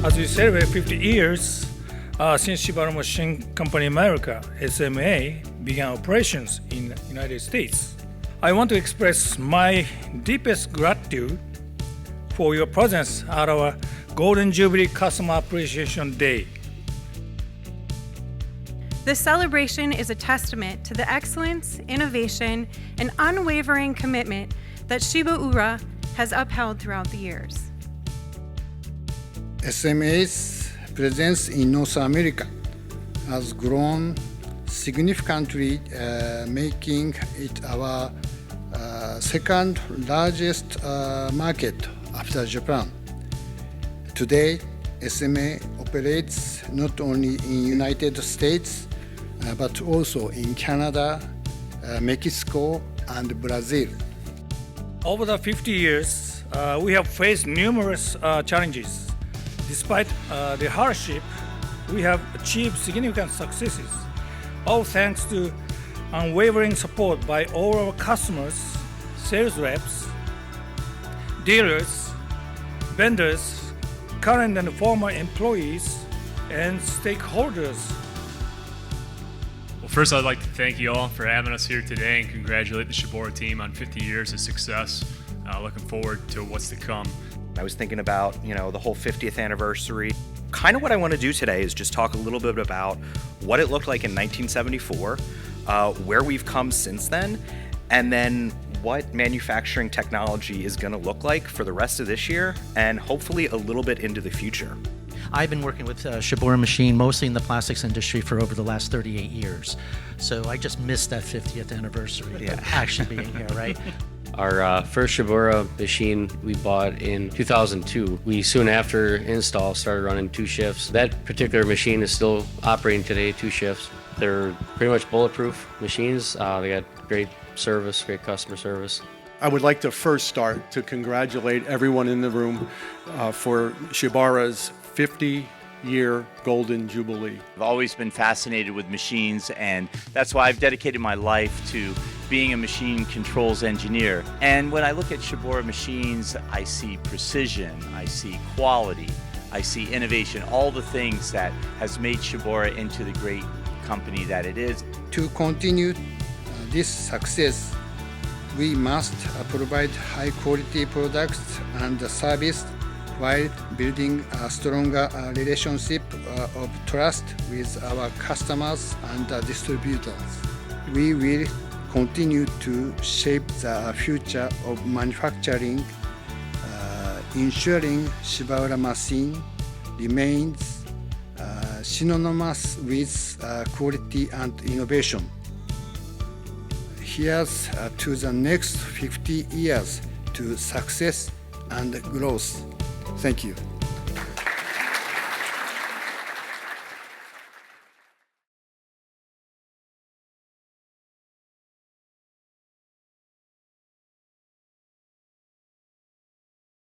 As we celebrate 50 years since Shibaura Machine Company America (SMA) began operations in the United States, I want to express my deepest gratitude for your presence at our Golden Jubilee Customer Appreciation Day. This celebration is a testament to the excellence, innovation, and unwavering commitment that Shibaura has upheld throughout the years. SMA's presence in North America has grown significantly, making it our second largest market after Japan. Today, SMA operates not only in United States but also in Canada, Mexico, and Brazil. Over the 50 years, we have faced numerous challenges. Despite the hardship, we have achieved significant successes, all thanks to unwavering support by all our customers, sales reps, dealers, vendors, current and former employees, and stakeholders. Well, first I'd like to thank you all for having us here today and congratulate the Shibaura team on 50 years of success. Looking forward to what's to come. I was thinking about, the whole 50th anniversary. Kind of what I want to do today is just talk a little bit about what it looked like in 1974, where we've come since then, and then what manufacturing technology is going to look like for the rest of this year and hopefully a little bit into the future. I've been working with Shibaura Machine mostly in the plastics industry for over the last 38 years. So I just missed that 50th anniversary of actually being here, right? Our first Shibaura machine we bought in 2002. We soon after install started running 2 shifts. That particular machine is still operating today, 2 shifts. They're pretty much bulletproof machines. They got great service, great customer service. I would like to first start to congratulate everyone in the room for Shibaura's 50-year Golden Jubilee. I've always been fascinated with machines, and that's why I've dedicated my life to being a machine controls engineer. And when I look at Shibaura machines, I see precision, I see quality, I see innovation, all the things that has made Shibaura into the great company that it is. To continue this success, we must provide high-quality products and service while building a stronger relationship of trust with our customers and distributors. We will continue to shape the future of manufacturing, ensuring Shibaura Machine remains synonymous with quality and innovation. Here's to the next 50 years to success and growth. Thank you.